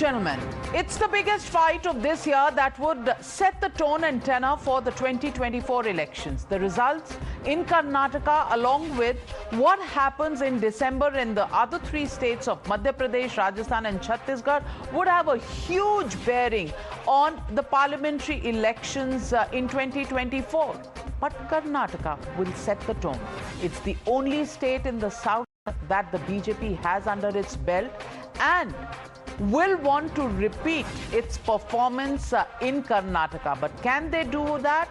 Gentlemen, it's the biggest fight of this year that would set the tone and tenor for the 2024 elections. The results in Karnataka, along with what happens in December in the other three states of Madhya Pradesh, Rajasthan and Chhattisgarh, would have a huge bearing on the parliamentary elections in 2024. But Karnataka will set the tone. It's the only state in the south that the BJP has under its belt and will want to repeat its performance in Karnataka. But can they do that?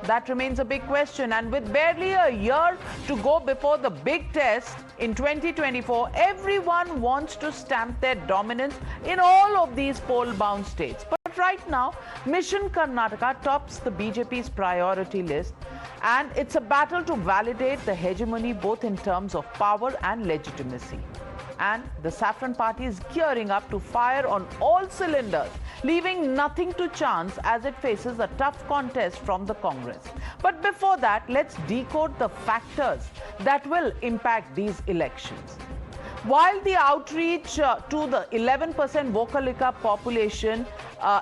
That remains a big question. And with barely a year to go before the big test in 2024, everyone wants to stamp their dominance in all of these poll-bound states. But right now, Mission Karnataka tops the BJP's priority list. And it's a battle to validate the hegemony both in terms of power and legitimacy. And the Saffron Party is gearing up to fire on all cylinders, leaving nothing to chance as it faces a tough contest from the Congress. But before that, let's decode the factors that will impact these elections. While the outreach to the 11% Vokalika population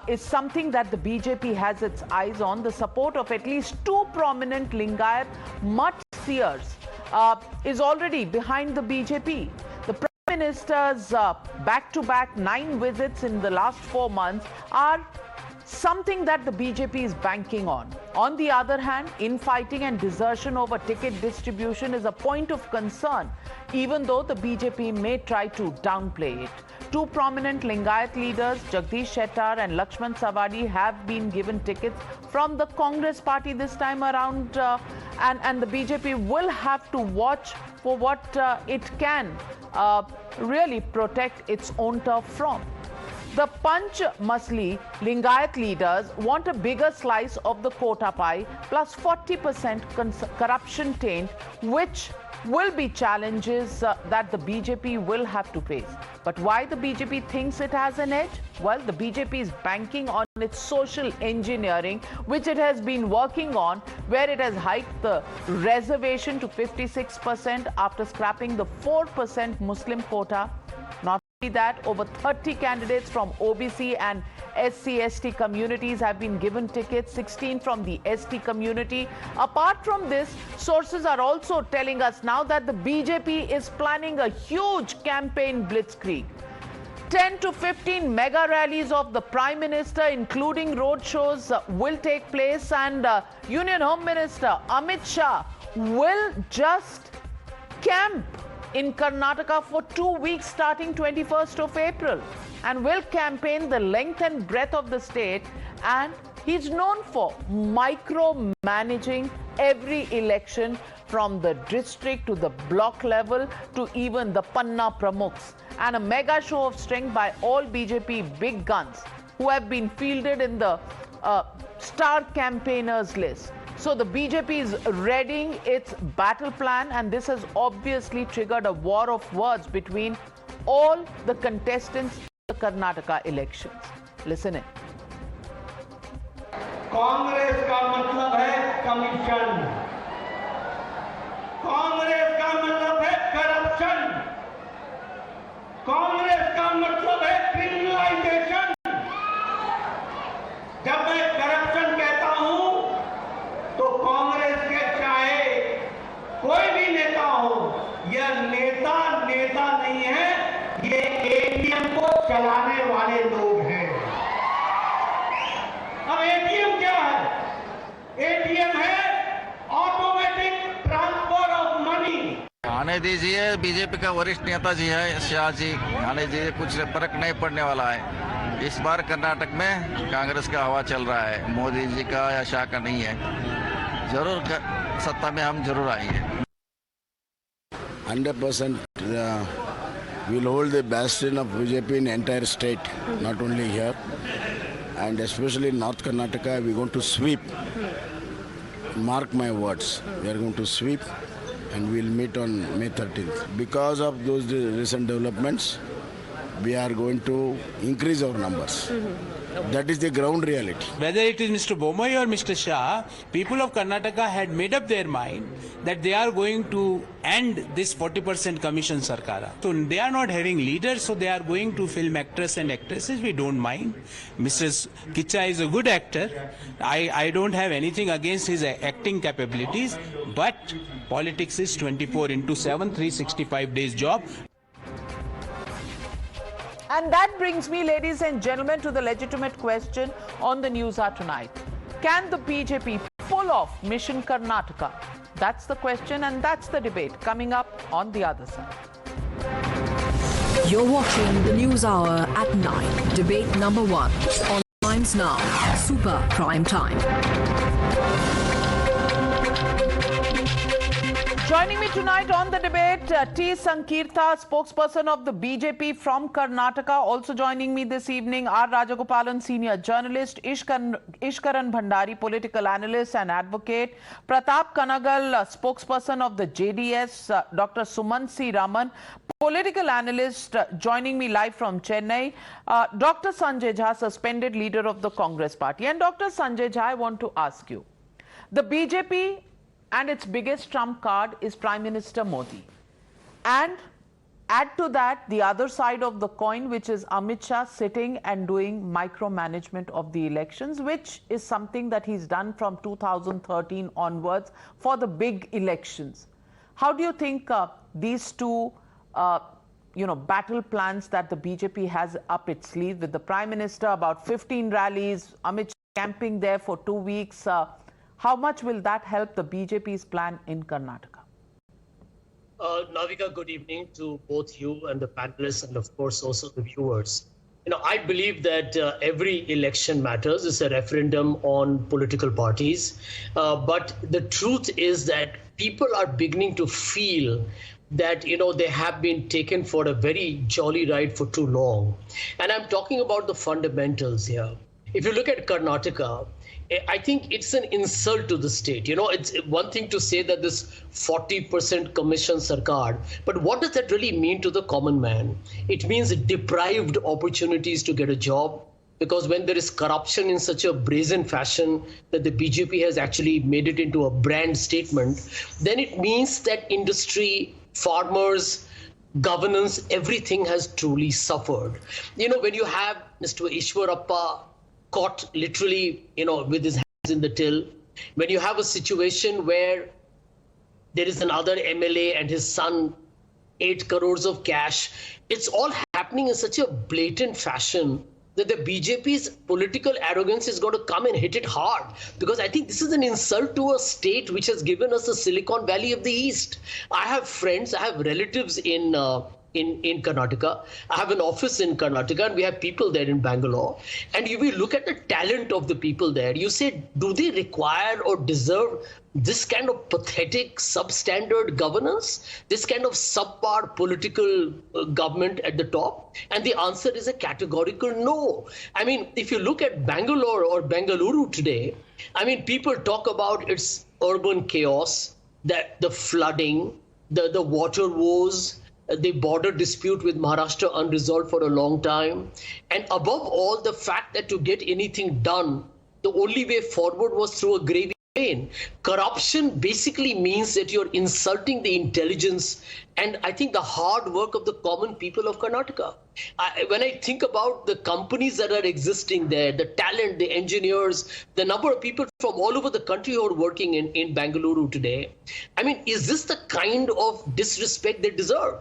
is something that the BJP has its eyes on, the support of at least two prominent Lingayat mutt seers is already behind the BJP. The Prime Minister's back-to-back 9 visits in the last 4 months are something that the BJP is banking on. On the other hand, infighting and desertion over ticket distribution is a point of concern, even though the BJP may try to downplay it. Two prominent Lingayat leaders, Jagdish Shettar and Lakshman Sawadi, have been given tickets from the Congress party this time around, and the BJP will have to watch for what it can really protect its own turf from. The Panch Masli Lingayat leaders want a bigger slice of the quota pie, plus 40% corruption taint, which will be challenges that the BJP will have to face. But why the BJP thinks it has an edge? Well, the BJP is banking on its social engineering, which it has been working on, where it has hiked the reservation to 56% after scrapping the 4% Muslim quota. Not that, over 30 candidates from OBC and SC/ST communities have been given tickets, 16 from the ST community. Apart from this, sources are also telling us now that the BJP is planning a huge campaign blitzkrieg. 10 to 15 mega rallies of the Prime Minister, including road shows, will take place, and Union Home Minister Amit Shah will just camp in Karnataka for 2 weeks starting 21st of April and will campaign the length and breadth of the state. And he's known for micromanaging every election from the district to the block level to even the Panna Pramukhs, and a mega show of strength by all BJP big guns who have been fielded in the star campaigners list. So the BJP is readying its battle plan, and this has obviously triggered a war of words between all the contestants in the Karnataka elections. Listen in. Congress का मतलब है commission, Congress का मतलब है corruption, Congress का मतलब है criminalisation. जब मैं करप्शन कहता हूं तो कांग्रेस के चाहे कोई भी नेता हो, यह नेता नहीं है, ये एटीएम को चलाने वाले लोग हैं। अब एटीएम क्या है? एटीएम है ऑटोमेटिक ट्रांसफर ऑफ मनी। आने दीजिए, बीजेपी का वरिष्ठ नेता जी है शाह जी, आने दीजिए, कुछ फर्क नहीं पड़ने वाला है। इस बार कर्नाटक में कांग्रेस का हवा चल रहा है, मोदी जी का या शाह का नहीं है। जरूर सत्ता में हम जरूर आएंगे। 100% will hold the bastion of BJP in entire state, not only here, and especially in North Karnataka. We are going to sweep. Mark my words, we are going to sweep, and we will meet on May 13th. Because of those recent developments, we are going to increase our numbers. That is the ground reality. Whether it is Mr. Bommai or Mr. Shah, people of Karnataka had made up their mind that they are going to end this 40% commission Sarkar. So they are not having leaders, so they are going to film actors and actresses. We don't mind. Mr. Kicha is a good actor. I don't have anything against his acting capabilities, but politics is 24/7, 365 days job. And that brings me, ladies and gentlemen, to the legitimate question on the Newshour tonight. Can the BJP pull off Mission Karnataka? That's the question and that's the debate coming up on the other side. You're watching the Newshour at 9. Debate number 1. On Times Now. Super Prime Time. Joining me tonight on the debate, T. Sankirtha, spokesperson of the BJP from Karnataka. Also joining me this evening, R. Rajagopalan, senior journalist, Ishkaran Bhandari, political analyst and advocate, Pratap Kanagal, spokesperson of the JDS, Dr. Suman C Rahman, political analyst, joining me live from Chennai, Dr. Sanjay Jha, suspended leader of the Congress party. And Dr. Sanjay Jha, I want to ask you, the BJP and its biggest trump card is Prime Minister Modi. And add to that the other side of the coin, which is Amit Shah sitting and doing micromanagement of the elections, which is something that he's done from 2013 onwards for the big elections. How do you think these two battle plans that the BJP has up its sleeve, with the Prime Minister, about 15 rallies, Amit Shah camping there for 2 weeks, how much will that help the BJP's plan in Karnataka? Navika, good evening to both you and the panelists, and of course also the viewers. I believe that every election matters. It's a referendum on political parties. But the truth is that people are beginning to feel that, they have been taken for a very jolly ride for too long. And I'm talking about the fundamentals here. If you look at Karnataka, I think it's an insult to the state. It's one thing to say that this 40% commission Sarkar, but what does that really mean to the common man? It means deprived opportunities to get a job, because when there is corruption in such a brazen fashion that the BJP has actually made it into a brand statement, then it means that industry, farmers, governance, everything has truly suffered. When you have Mr. Ishwarappa caught literally, with his hands in the till, when you have a situation where there is another MLA and his son, 8 crores of cash, it's all happening in such a blatant fashion that the BJP's political arrogance is going to come and hit it hard. Because I think this is an insult to a state which has given us the Silicon Valley of the East. I have friends, I have relatives in Karnataka. I have an office in Karnataka, and we have people there in Bangalore. And if you look at the talent of the people there, you say, do they require or deserve this kind of pathetic, substandard governance, this kind of subpar political government at the top? And the answer is a categorical no. I mean, if you look at Bangalore or Bengaluru today, people talk about its urban chaos, that the flooding, the water woes, the border dispute with Maharashtra unresolved for a long time. And above all, the fact that to get anything done, the only way forward was through a gravy train. Corruption basically means that you're insulting the intelligence and I think the hard work of the common people of Karnataka. When I think about the companies that are existing there, the talent, the engineers, the number of people from all over the country who are working in Bengaluru today, is this the kind of disrespect they deserve?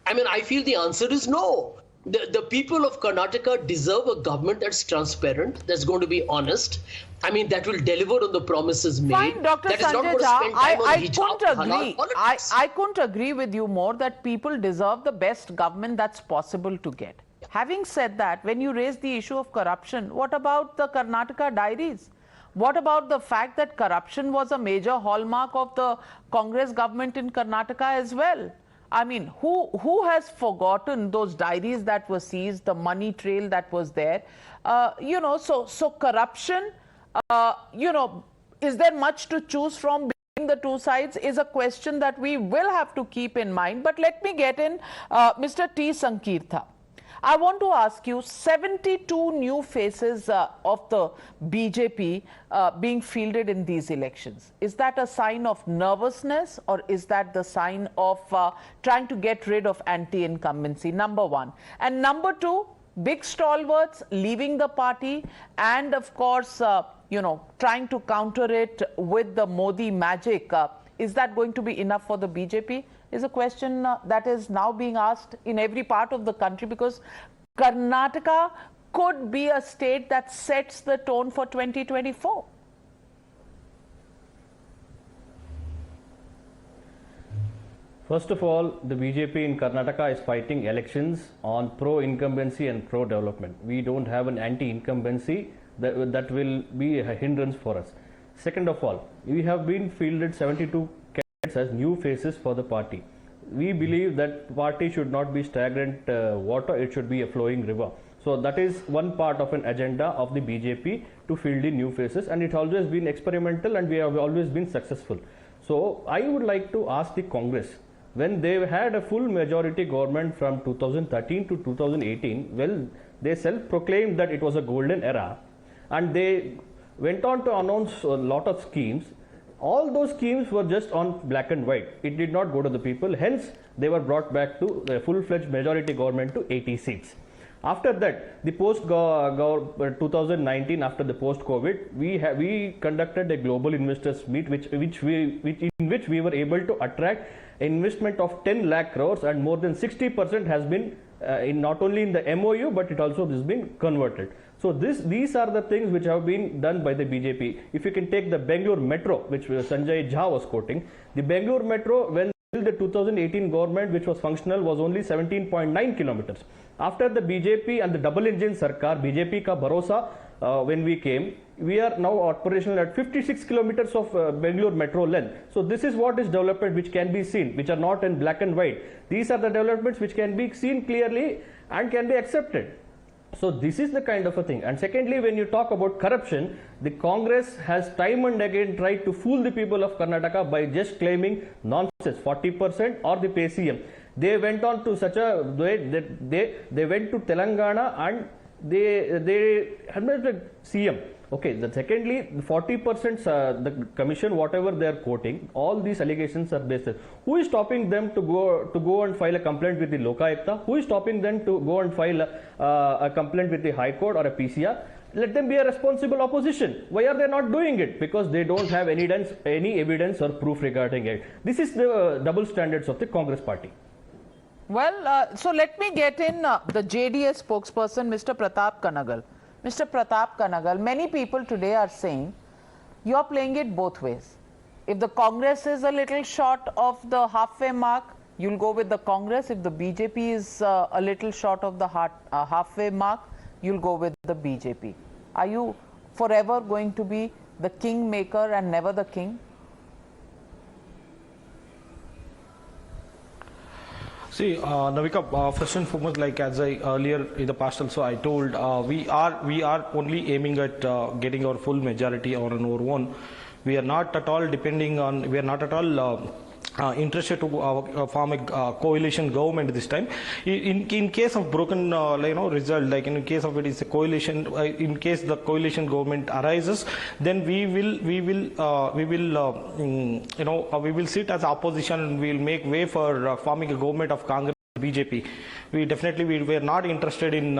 I feel the answer is no. The people of Karnataka deserve a government that's transparent, that's going to be honest. That will deliver on the promises made. Fine, Dr. That is not Sanjay going to Jha, spend time on I hijab, couldn't halal agree. politics. I couldn't agree with you more that people deserve the best government that's possible to get. Having said that, when you raise the issue of corruption, what about the Karnataka Diaries? What about the fact that corruption was a major hallmark of the Congress government in Karnataka as well? Who has forgotten those diaries that were seized, the money trail that was there? So corruption, is there much to choose from between the two sides is a question that we will have to keep in mind. But let me get in Mr. T. Sankirtha. I want to ask you, 72 new faces of the BJP being fielded in these elections. Is that a sign of nervousness, or is that the sign of trying to get rid of anti-incumbency? Number one. And number two, big stalwarts leaving the party and, of course, trying to counter it with the Modi magic. Is that going to be enough for the BJP? Is a question that is now being asked in every part of the country, because Karnataka could be a state that sets the tone for 2024. First of all, the BJP in Karnataka is fighting elections on pro-incumbency and pro-development. We don't have an anti-incumbency that will be a hindrance for us. Second of all, we have been fielded 72 candidates as new faces for the party. We believe that party should not be stagnant water, it should be a flowing river. So that is one part of an agenda of the BJP to field in new faces, and it has always been experimental and we have always been successful. So I would like to ask the Congress, when they had a full majority government from 2013 to 2018, well, they self-proclaimed that it was a golden era, and they went on to announce a lot of schemes. All those schemes were just on black and white. It did not go to the people. Hence, they were brought back to the full-fledged majority government to 80 seats. After that, the post 2019, after the post-COVID, we conducted a global investors meet, in which we were able to attract investment of 10 lakh crores, and more than 60% has been not only in the MOU, but it also has been converted. So these are the things which have been done by the BJP. If you can take the Bangalore Metro, which Sanjay Jha was quoting, the Bangalore Metro, when the 2018 government, which was functional, was only 17.9 kilometers. After the BJP and the double engine Sarkar, BJP ka bharosa, when we came, we are now operational at 56 kilometers of Bangalore Metro length. So this is what is development which can be seen, which are not in black and white. These are the developments which can be seen clearly and can be accepted. So this is the kind of a thing. And secondly, when you talk about corruption, the Congress has time and again tried to fool the people of Karnataka by just claiming nonsense, 40% or the pay CM. They went on to such a way that they went to Telangana and they had CM. Okay, secondly, 40% the commission, whatever they are quoting, all these allegations are based. Who is stopping them to go and file a complaint with the Lokayukta? Who is stopping them to go and file a complaint with the High Court or a PCR? Let them be a responsible opposition. Why are they not doing it? Because they don't have any evidence or proof regarding it. This is the double standards of the Congress party. Well, so let me get in the JDS spokesperson, Mr. Pratap Kanagal. Mr. Pratap Kanagal, many people today are saying you are playing it both ways. If the Congress is a little short of the halfway mark, you'll go with the Congress. If the BJP is a little short of the halfway mark, you'll go with the BJP. Are you forever going to be the kingmaker and never the king? See, Navika, first and foremost, like as I earlier in the past also I told, we are only aiming at getting our full majority on our own. We are not at all depending on, we are not at all interested to form a coalition government this time. In case of broken result, like in case of it is a coalition, in case the coalition government arises, then we will sit as opposition and we will make way for forming a government of Congress and BJP. We were not interested in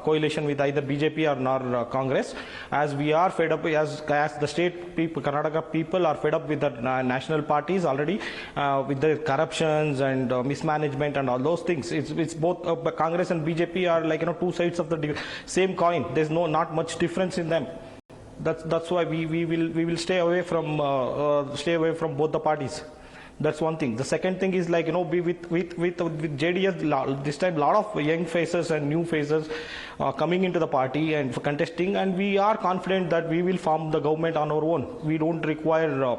coalition with either BJP or nor Congress, as we are fed up, as the state people, Karnataka people are fed up with the national parties already, with the corruptions and mismanagement and all those things. It's both Congress and BJP are like two sides of the same coin. There's not much difference in them. That's why we will stay away from both the parties. That's one thing. The second thing is like with JDS this time, a lot of young faces and new faces coming into the party and contesting, and we are confident that we will form the government on our own. We don't require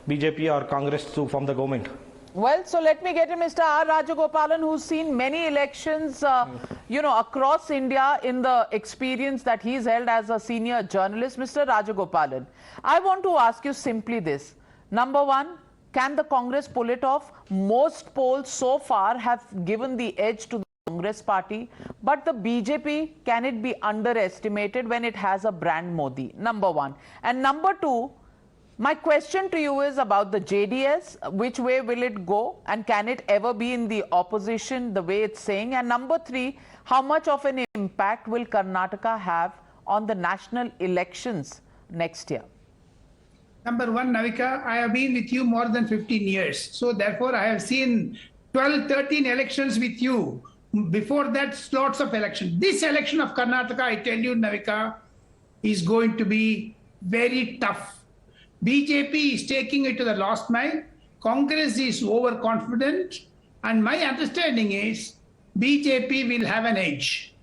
BJP or Congress to form the government. Well, so let me get to Mr. R. Rajagopalan, who's seen many elections, across India in the experience that he's held as a senior journalist. Mr. Rajagopalan, I want to ask you simply this. Number one, can the Congress pull it off? Most polls so far have given the edge to the Congress. Congress party, but the BJP, can it be underestimated when it has a brand Modi? Number one. And number two, my question to you is about the JDS. Which way will it go? And can it ever be in the opposition the way it's saying? And number three, how much of an impact will Karnataka have on the national elections next year? Number one, Navika, I have been with you more than 15 years. So therefore, I have seen 12, 13 elections with you. Before that, lots of elections. This election of Karnataka, I tell you, Navika, is going to be very tough. BJP is taking it to the last mile. Congress is overconfident. And my understanding is BJP will have an edge.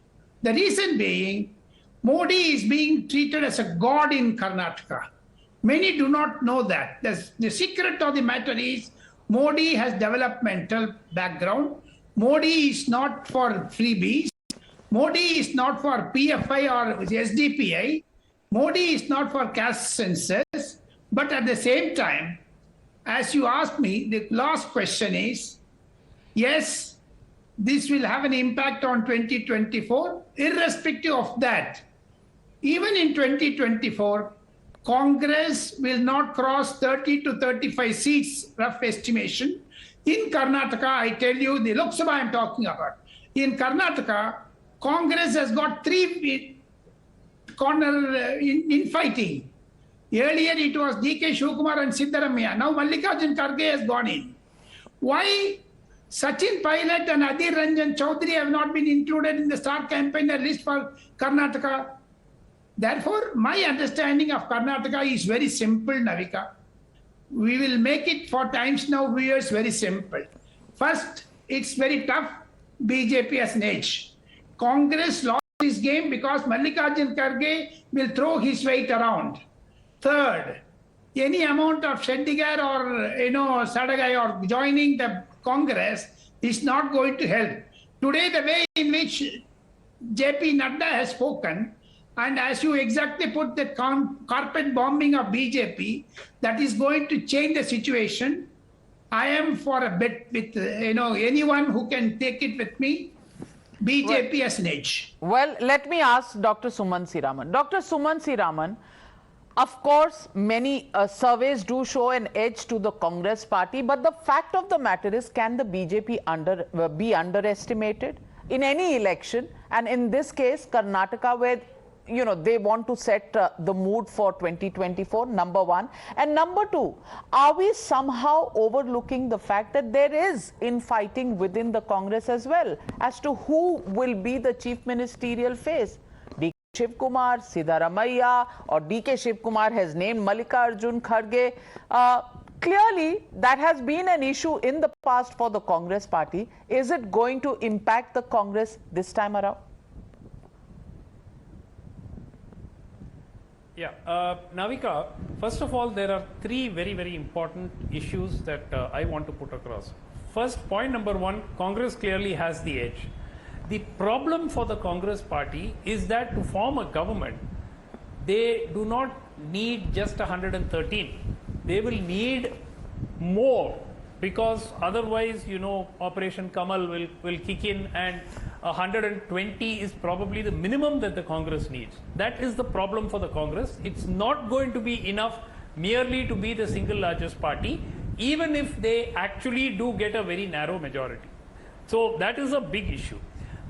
The reason being, Modi is being treated as a god in Karnataka. Many do not know that. The secret of the matter is Modi has developmental background. Modi is not for freebies. Modi is not for PFI or SDPI. Modi is not for caste census. But at the same time, as you asked me, the last question is, yes, this will have an impact on 2024. Irrespective of that, even in 2024, Congress will not cross 30 to 35 seats, rough estimation. In Karnataka, I tell you, the Lok Sabha I'm talking about. In Karnataka, Congress has got three corner infighting. Earlier it was DK Shivakumar and Siddaramaiah. Now Mallikarjun Kharge has gone in. Why Sachin Pilot and Adhir Ranjan Chaudhary have not been included in the star campaigner list for Karnataka? Therefore, my understanding of Karnataka is very simple, Navika. We will make it for Times Now viewers very simple. First, it's very tough. BJP has an edge. Congress lost this game because Mallikarjun Kharge will throw his weight around. Third, any amount of Shettigar or Sadagai or joining the Congress is not going to help. Today, the way in which JP Nadda has spoken, and as you exactly put the carpet bombing of BJP, that is going to change the situation. I am for a bet with anyone who can take it with me. BJP has an edge. Well, let me ask Dr. Suman C Rahman. Dr. Suman C Rahman, of course, many surveys do show an edge to the Congress party, but the fact of the matter is, can the BJP be underestimated in any election? And in this case, Karnataka, where they want to set the mood for 2024, number one. And number two, are we somehow overlooking the fact that there is infighting within the Congress as well as to who will be the chief ministerial face? DK Shivkumar, Siddaramaiah, or DK Shivkumar has named Mallikarjun Kharge. Clearly, that has been an issue in the past for the Congress party. Is it going to impact the Congress this time around? Yeah, Navika, first of all, there are three very, very important issues that I want to put across. First, point number one, Congress clearly has the edge. The problem for the Congress party is that to form a government, they do not need just 113. They will need more, because otherwise, Operation Kamal will kick in, and 120 is probably the minimum that the Congress needs. That is the problem for the Congress. It's not going to be enough merely to be the single largest party, even if they actually do get a very narrow majority. So that is a big issue.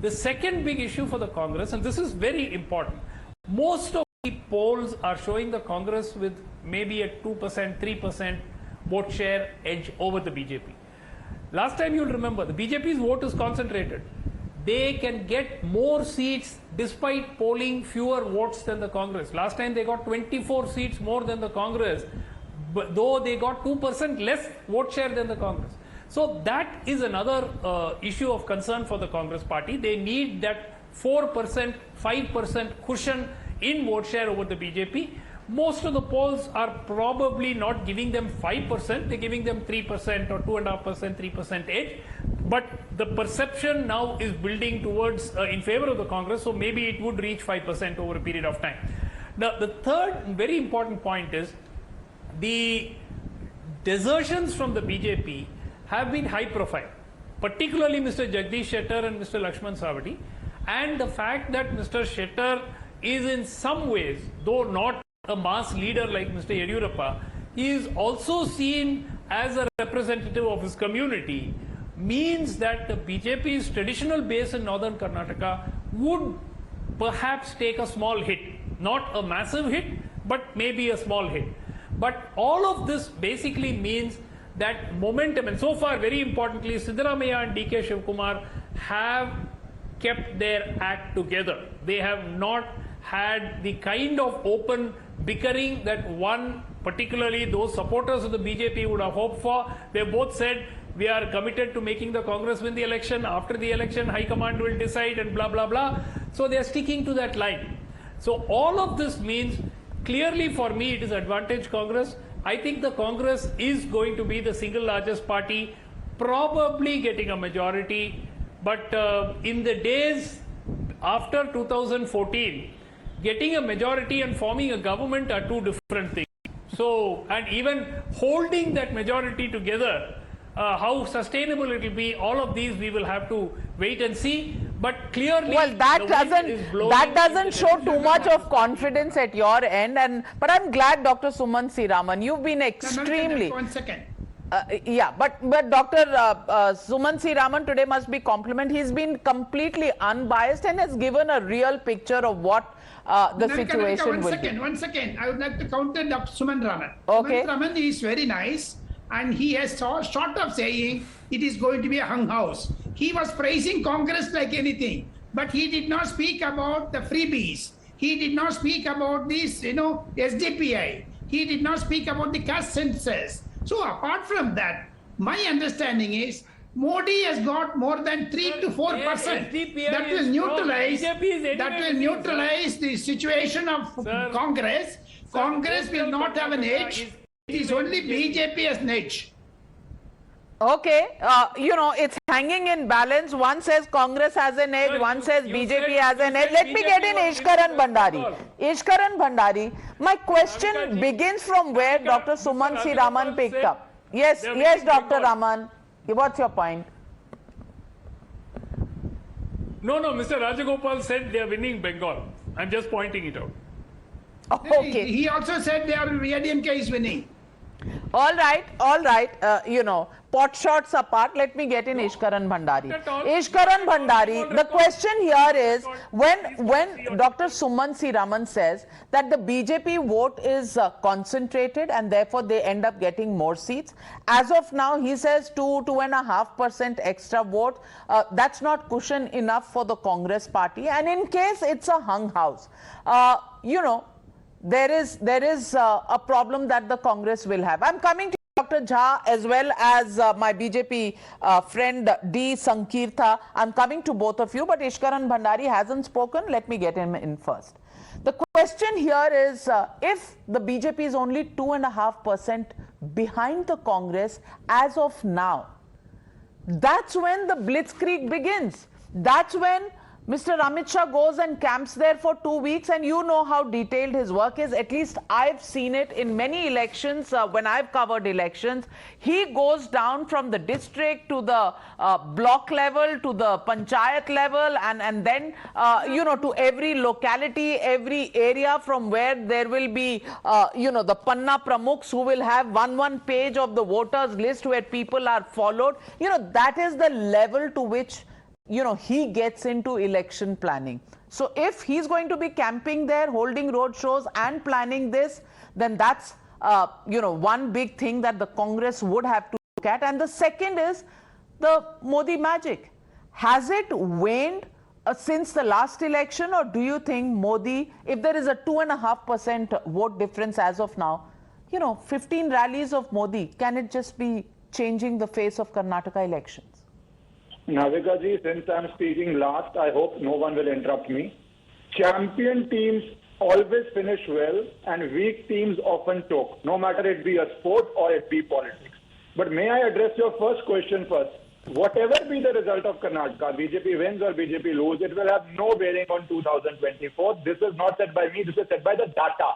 The second big issue for the Congress, and this is very important, most of the polls are showing the Congress with maybe a 2%, 3% vote share edge over the BJP. Last time you'll remember, the BJP's vote is concentrated. They can get more seats despite polling fewer votes than the Congress. Last time they got 24 seats more than the Congress, but though they got 2% less vote share than the Congress. So that is another issue of concern for the Congress party. They need that 4%, 5% cushion in vote share over the BJP. Most of the polls are probably not giving them 5%, they're giving them 3% or 2.5%, 3% edge. But the perception now is building towards in favor of the Congress, so maybe it would reach 5% over a period of time. Now, the third very important point is the desertions from the BJP have been high profile. particularly Mr. Jagdish Shettar and Mr. Lakshman Savadi, and the fact that Mr. Shettar is in some ways, though not a mass leader like Mr. Yediyurappa, he is also seen as a representative of his community, means that the BJP's traditional base in northern Karnataka would perhaps take a small hit. Not a massive hit, but maybe a small hit. But all of this basically means that momentum, and so far very importantly, Siddaramaiah and DK Shivkumar have kept their act together. They have not had the kind of open bickering that one, particularly those supporters of the BJP, would have hoped for. They both said, we are committed to making the Congress win the election. After the election, High Command will decide and blah, blah, blah. So they are sticking to that line. So all of this means, clearly for me, it is advantage Congress. I think the Congress is going to be the single largest party, probably getting a majority. But in the days after 2014, getting a majority and forming a government are two different things. So, and even holding that majority together, how sustainable it will be, all of these we will have to wait and see. But clearly, well, that doesn't show too much of confidence at your end. But I'm glad, Dr. Suman C Rahman, you've been extremely. 1 second. Yeah, but Dr. Suman C Rahman today must be complimented. He's been completely unbiased and has given a real picture of what the situation will be. 1 second. I would like to counter Dr. Suman Rahman. Okay. Suman Rahman is very nice, and he has short of saying it is going to be a hung house. He was praising Congress like anything, but he did not speak about the freebies. He did not speak about this, SDPI. He did not speak about the caste census. So apart from that, my understanding is Modi has got more than 3 to 4%. That will neutralize the situation of Congress. Congress will not have an edge. It is only BJP as an edge. Okay, it's hanging in balance. One says Congress has an edge, one says BJP has an edge. Let me get in Ishkaran Bhandari. Ishkaran Bhandari, my question begins from where Dr. Suman C Rahman picked up. Yes, Dr. Rahman, what's your point? No, Mr. Rajagopal said they are winning Bengal. I'm just pointing it out. Okay. He also said ADMK is winning. All right. Pot shots apart, let me get in Ishkaran Bhandari. Ishkaran Bhandari, the question here is, when Dr. Suman C Rahman says that the BJP vote is concentrated and therefore they end up getting more seats, as of now he says 2.5% extra vote, that's not cushion enough for the Congress party, and in case it's a hung house, there is a problem that the Congress will have. I'm coming to Dr. Jha as well as my BJP friend D. Sankirtha. I'm coming to both of you, but Ishkaran Bhandari hasn't spoken. Let me get him in first. The question here is, if the BJP is only 2.5% behind the Congress as of now, that's when the blitzkrieg begins. That's when Mr. Amit Shah goes and camps there for 2 weeks, and you know how detailed his work is. At least I've seen it in many elections when I've covered elections. He goes down from the district to the block level, to the panchayat level, and then, to every locality, every area from where there will be, the Panna Pramukhs who will have one page of the voters list where people are followed. That is the level to which he gets into election planning. So if he's going to be camping there, holding road shows and planning this, then that's, one big thing that the Congress would have to look at. And the second is the Modi magic. Has it waned since the last election, or do you think Modi, if there is a 2.5% vote difference as of now, 15 rallies of Modi, can it just be changing the face of Karnataka elections? Navika ji, since I'm speaking last, I hope no one will interrupt me. Champion teams always finish well and weak teams often choke, no matter it be a sport or it be politics. But may I address your first question first? Whatever be the result of Karnataka, BJP wins or BJP lose, it will have no bearing on 2024. This is not said by me, this is said by the data.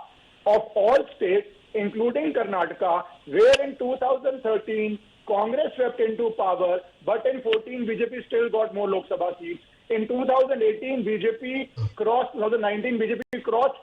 Of all states, including Karnataka, where in 2013, Congress swept into power, but in 14, BJP still got more Lok Sabha seats. In 2019, BJP crossed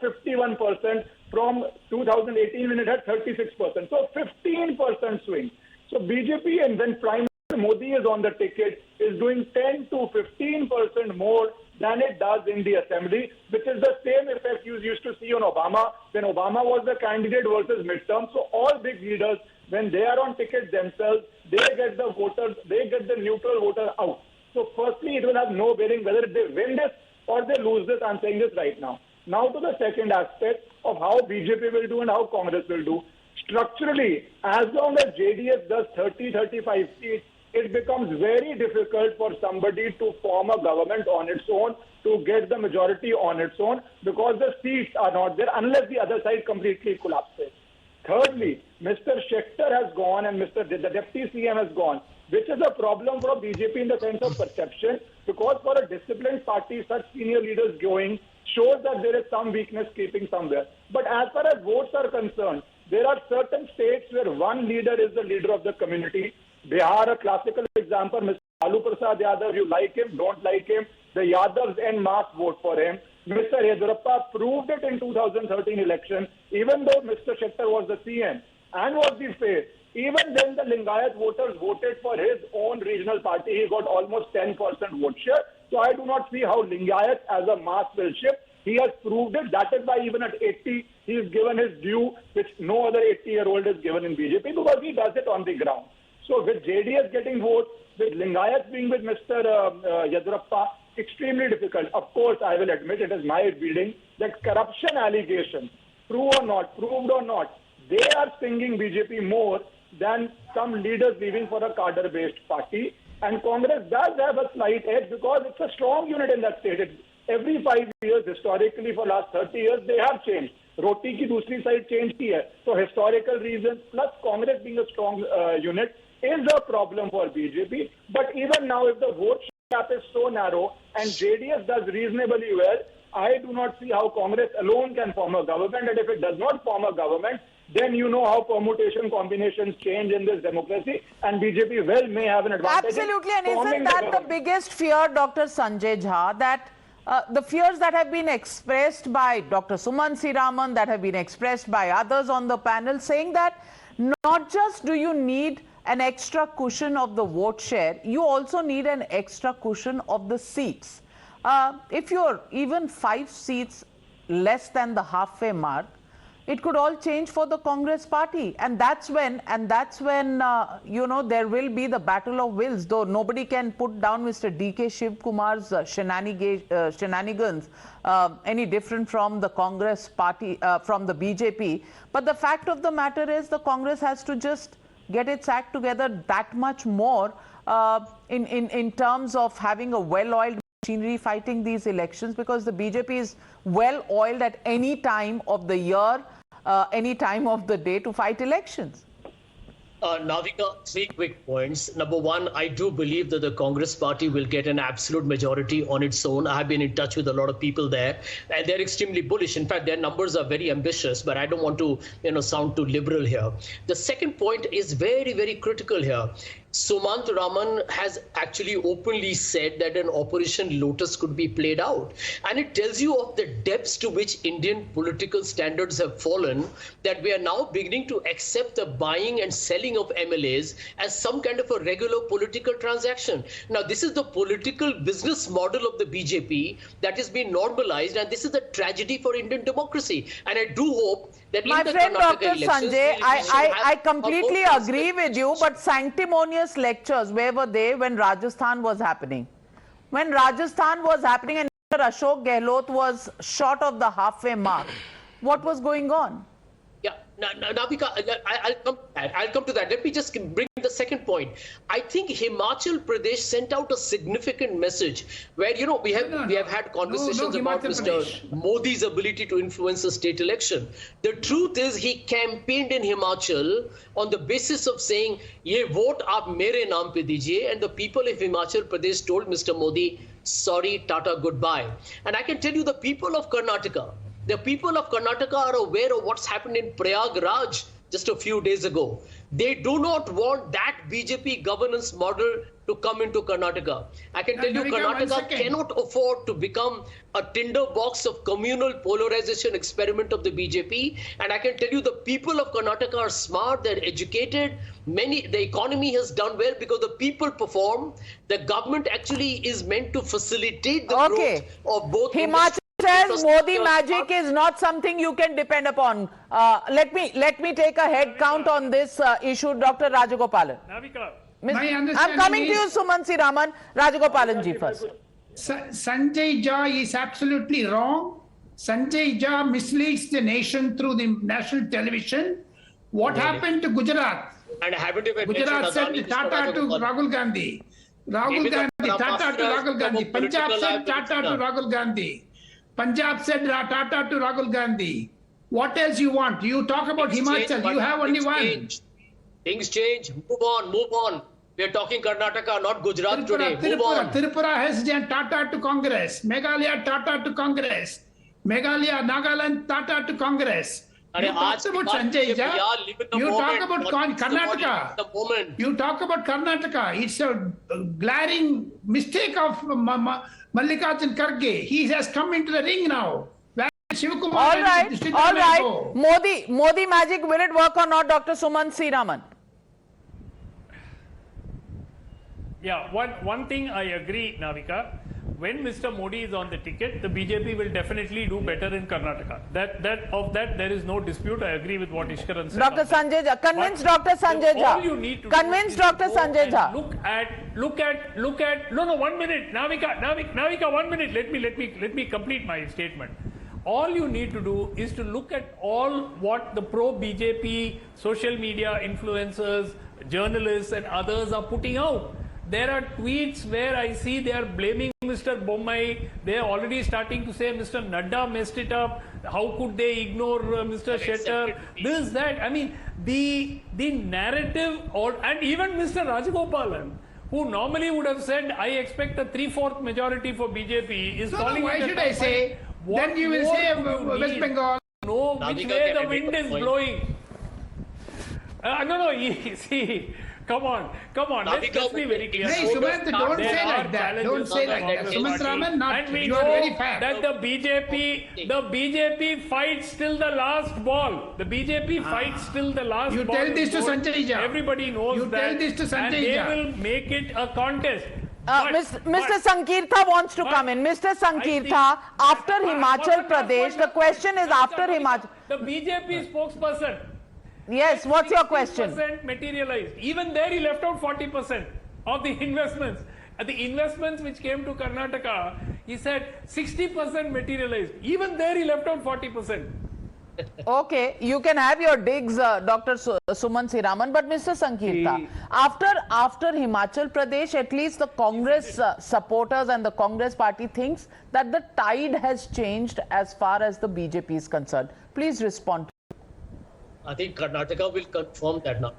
51% from 2018 when it had 36%. So 15% swing. So BJP, and when Prime Minister Modi is on the ticket, is doing 10 to 15% more than it does in the assembly, which is the same effect you used to see on Obama when Obama was the candidate versus midterm. So all big leaders, when they are on ticket themselves, they get the voters, they get the neutral voter out. So firstly, it will have no bearing whether they win this or they lose this. I'm saying this right now. Now to the second aspect of how BJP will do and how Congress will do. Structurally, as long as JDS does 30-35 seats, it becomes very difficult for somebody to form a government on its own, to get the majority on its own, because the seats are not there unless the other side completely collapses. Thirdly, Mr. Schechter has gone and the Deputy CM has gone, which is a problem for BJP in the sense of perception, because for a disciplined party, such senior leaders going shows that there is some weakness creeping somewhere. But as far as votes are concerned, there are certain states where one leader is the leader of the community. Bihar, a classical example, Mr. Lalu Prasad Yadav, you like him, don't like him, the Yadavs en masse vote for him. Mr. Yedurappa proved it in 2013 election, even though Mr. Schechter was the CM and was the face. Even then, the Lingayat voters voted for his own regional party. He got almost 10% vote share. So I do not see how Lingayat as a mass will shift. He has proved it. That is why even at 80, he is given his due, which no other 80-year-old is given in BJP, because he does it on the ground. So with JDS getting votes, with Lingayat being with Mr. Yedurappa, extremely difficult. Of course, I will admit, it is my reading that corruption allegations, proved or not, they are stinging BJP more than some leaders leaving for a cadre-based party. And Congress does have a slight edge because it's a strong unit in that state. Every 5 years, historically, for last 30 years, they have changed. Roti ki dusri side changed ki hai. So historical reasons, plus Congress being a strong unit, is a problem for BJP. But even now, if the vote gap is so narrow and JDS does reasonably well, I do not see how Congress alone can form a government. And if it does not form a government, then you know how permutation combinations change in this democracy, and BJP well may have an advantage. Absolutely, and isn't that the biggest fear, Dr. Sanjay Jha, that the fears that have been expressed by Dr. Suman C Rahman, that have been expressed by others on the panel, saying that not just do you need an extra cushion of the vote share, you also need an extra cushion of the seats. If you're even 5 seats less than the halfway mark, it could all change for the Congress party, and that's when you know, there will be the battle of wills. Though nobody can put down Mr. DK Shiv Kumar's shenanigans any different from the Congress party, from the BJP. But the fact of the matter is, the Congress has to just get its act together that much more in terms of having a well-oiled machinery fighting these elections, because the BJP is well oiled at any time of the year, any time of the day to fight elections. Navika, 3 quick points. Number one, I do believe that the Congress party will get an absolute majority on its own. I have been in touch with a lot of people there, and they're extremely bullish. In fact, their numbers are very ambitious, but I don't want to, sound too liberal here. The second point is very, very critical here. Suman C Rahman has actually openly said that an Operation Lotus could be played out. And it tells you of the depths to which Indian political standards have fallen, that we are now beginning to accept the buying and selling of MLAs as some kind of a regular political transaction. Now, this is the political business model of the BJP that has been normalized, and this is a tragedy for Indian democracy. And I do hope that my friend Dr. Sanjay, I completely agree with you, but sanctimonious lectures, where were they when Rajasthan was happening? When Rajasthan was happening and Mr. Ashok Gehlot was short of the halfway mark, what was going on? Yeah, Navika, I'll come to that. Let me just bring the second point. I think Himachal Pradesh sent out a significant message where, we have had conversations about Mr. Modi's ability to influence the state election. The truth is, he campaigned in Himachal on the basis of saying, "Ye vote aap mere naam pe dijiye," and the people of Himachal Pradesh told Mr. Modi, "Sorry, Tata, goodbye." And I can tell you, the people of Karnataka, The people of Karnataka are aware of what's happened in Prayagraj just a few days ago. They do not want that BJP governance model to come into Karnataka. I can tell you, Karnataka cannot afford to become a tinderbox of communal polarization experiment of the BJP. And I can tell you, the people of Karnataka are smart, they're educated. The economy has done well because the people perform. The government actually is meant to facilitate the growth of both. Himachal says Modi magic is not something you can depend upon. Let me take a head count on this issue, Dr. Rajagopalan. Navika. I'm coming to you, Suman C Rahman. Rajagopalan ji first. Sanjay Jha is absolutely wrong. Sanjay Jha misleads the nation through the national television. What happened to Gujarat? And I haven't even Gujarat said Tata to Rahul Gandhi. Rahul Gandhi, Tata to Rahul Gandhi. Punjab said Tata to Rahul Gandhi. Punjab said Tata to Rahul Gandhi. What else you want? You talk about Himachal. You have only one. Things change. Move on. We are talking Karnataka, not Gujarat today. Move on. Tripura has Tata to Congress. Meghalaya, Tata to Congress. Meghalaya, Nagaland, Tata to Congress. You talk about Sanjay Jha. You talk about Karnataka. You talk about Karnataka. It's a glaring mistake of Mallikarjun Kharge. He has come into the ring now. All right. Modi magic, will it work or not, Dr. Suman C Rahman? Yeah, one thing I agree, Navika. When Mr. Modi is on the ticket, the BJP will definitely do better in Karnataka. That there is no dispute. I agree with what Ishkaran said. Dr. Sanjay Jha, convince Dr. Sanjay Jha. All you need to convince Dr. Sanjay Jha. Look at. No, 1 minute, Navika, 1 minute. Let me complete my statement. All you need to do is to look at all what the pro-BJP social media influencers, journalists and others are putting out. There are tweets where I see they are blaming Mr. Bommai. They are already starting to say Mr. Nadda messed it up. How could they ignore Mr. Shettar? This, that. I mean, the narrative, and even Mr. Rajagopalan, who normally would have said, I expect a 3/4 majority for BJP, is calling why it should I say? Then you will say West Bengal. Know which way the wind is blowing. No, see. Come on. Let's be very clear. Hey, Sumant, don't say like that. Don't say like that. Sumant Rahman, you are very fair. That the BJP fights till the last ball. The BJP fights till the last ball. You tell this to Sanjay Jha. Everybody knows that. You tell this to Sanjay Jha. And they will make it a contest. Mr. Sankirtha wants to come in. Mr. Sankirtha, after Himachal Pradesh, the question is after Himachal. The BJP spokesperson. Yes, what's your question? 60% materialized. Even there he left out 40% of the investments. The investments which came to Karnataka, he said 60% materialized. Even there he left out 40%. Okay, you can have your digs, Dr. Suman C Rahman, but Mr. Sankirtha, after Himachal Pradesh, at least the Congress supporters and the Congress party thinks that the tide has changed as far as the BJP is concerned. Please respond. I think Karnataka will confirm that now.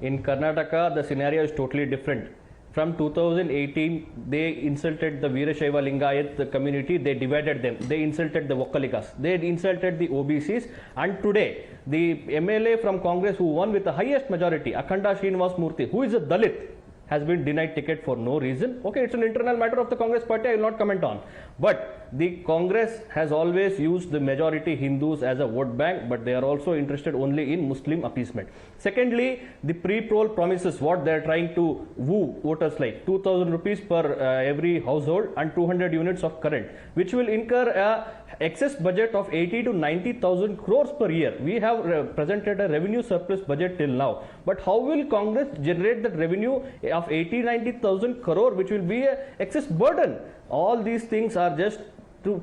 In Karnataka, the scenario is totally different. From 2018, they insulted the Veerashaiva Lingayat community, they divided them, they insulted the Vokkaligas, they insulted the OBCs, and today, the MLA from Congress who won with the highest majority, Akhanda Srinivas Murthy, who is a Dalit, has been denied ticket for no reason. Okay, it's an internal matter of the Congress party, I will not comment on. But the Congress has always used the majority Hindus as a vote bank, but they are also interested only in Muslim appeasement. Secondly, the pre-poll promises, what they are trying to woo voters like 2,000 rupees per every household and 200 units of current, which will incur a excess budget of 80 to 90,000 crores per year. We have presented a revenue surplus budget till now. But how will Congress generate that revenue of 80-90,000 crore, which will be an excess burden? All these things are just to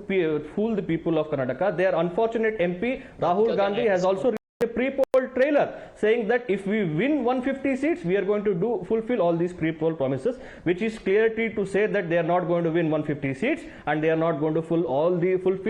fool the people of Karnataka. Their unfortunate MP, Rahul Gandhi, has also a pre-poll trailer saying that if we win 150 seats, we are going to fulfill all these pre-poll promises, which is clearly to say that they are not going to win 150 seats and they are not going to fulfill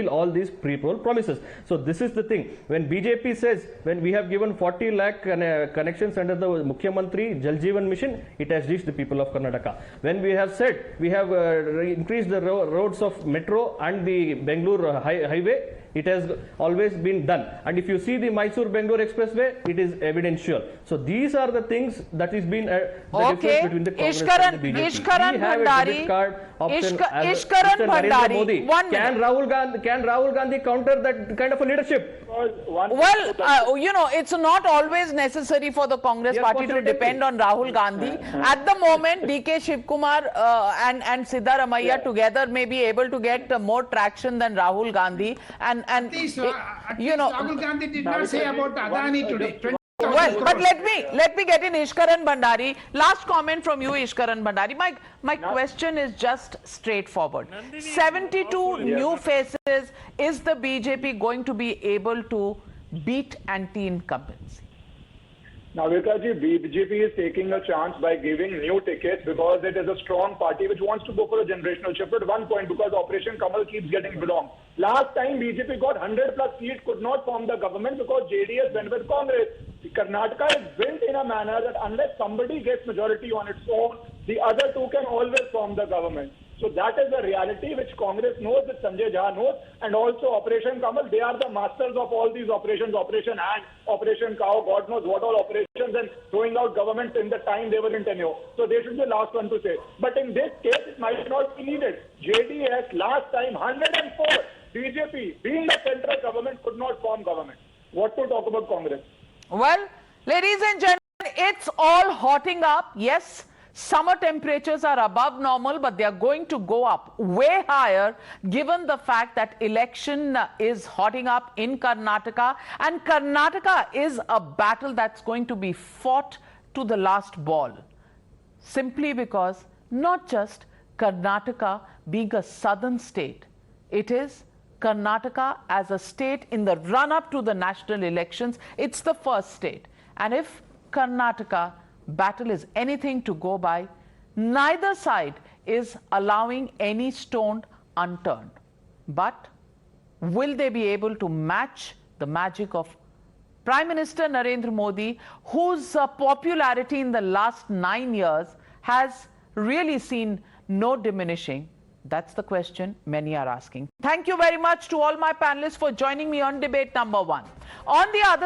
all these pre-poll promises. So this is the thing. When BJP says, when we have given 40 lakh connections under the Mukhyamantri Jal Jeevan Mission, it has reached the people of Karnataka. When we have said we have increased the roads of metro and the Bengaluru highway, It has always been done. And if you see the Mysore-Bengaluru Expressway, it is evidential. So these are the things that is been the difference between the Congress and the BJP. Ishkaran We have Bhandari, a debit card option as Ishkaran Mr. Narendra Bhandari, Modi. 1 Can Rahul Gandhi counter that kind of a leadership? Well, you know, it's not always necessary for the Congress party to depend on Rahul Gandhi. At the moment, DK Shivkumar and Siddaramaiah together may be able to get more traction than Rahul Gandhi. At least Rahul Gandhi did not say about Adani today. Well, but let me get in Ishkaran Bhandari. Last comment from you, Ishkaran Bhandari. My question is just straightforward. 72 new faces. Is the BJP going to be able to beat anti-incumbency? Navika ji, BJP is taking a chance by giving new tickets because it is a strong party which wants to go for a generational shift. At one point, because Operation Kamal keeps getting belong. Last time BJP got 100 plus seats, could not form the government because JDS went with Congress. Karnataka is built in a manner that unless somebody gets majority on its own, the other two can always form the government. So that is the reality which Congress knows, that Sanjay Jha knows, and also Operation Kamal. They are the masters of all these operations, Operation Ant, Operation Cow, God knows what all operations, and throwing out governments in the time they were in tenure. So they should be the last one to say. But in this case, it might not be needed. JDS last time 104. BJP, being the central government, could not form government. What to talk about Congress? Well, ladies and gentlemen, it's all hotting up. Yes, summer temperatures are above normal, but they are going to go up way higher given the fact that election is hotting up in Karnataka, and Karnataka is a battle that's going to be fought to the last ball, simply because not just Karnataka being a southern state, it is Karnataka as a state in the run-up to the national elections. It's the first state. And if Karnataka battle is anything to go by, neither side is allowing any stone unturned. But will they be able to match the magic of Prime Minister Narendra Modi, whose popularity in the last 9 years has really seen no diminishing? That's the question many are asking. Thank you very much to all my panelists for joining me on debate number 1. On the other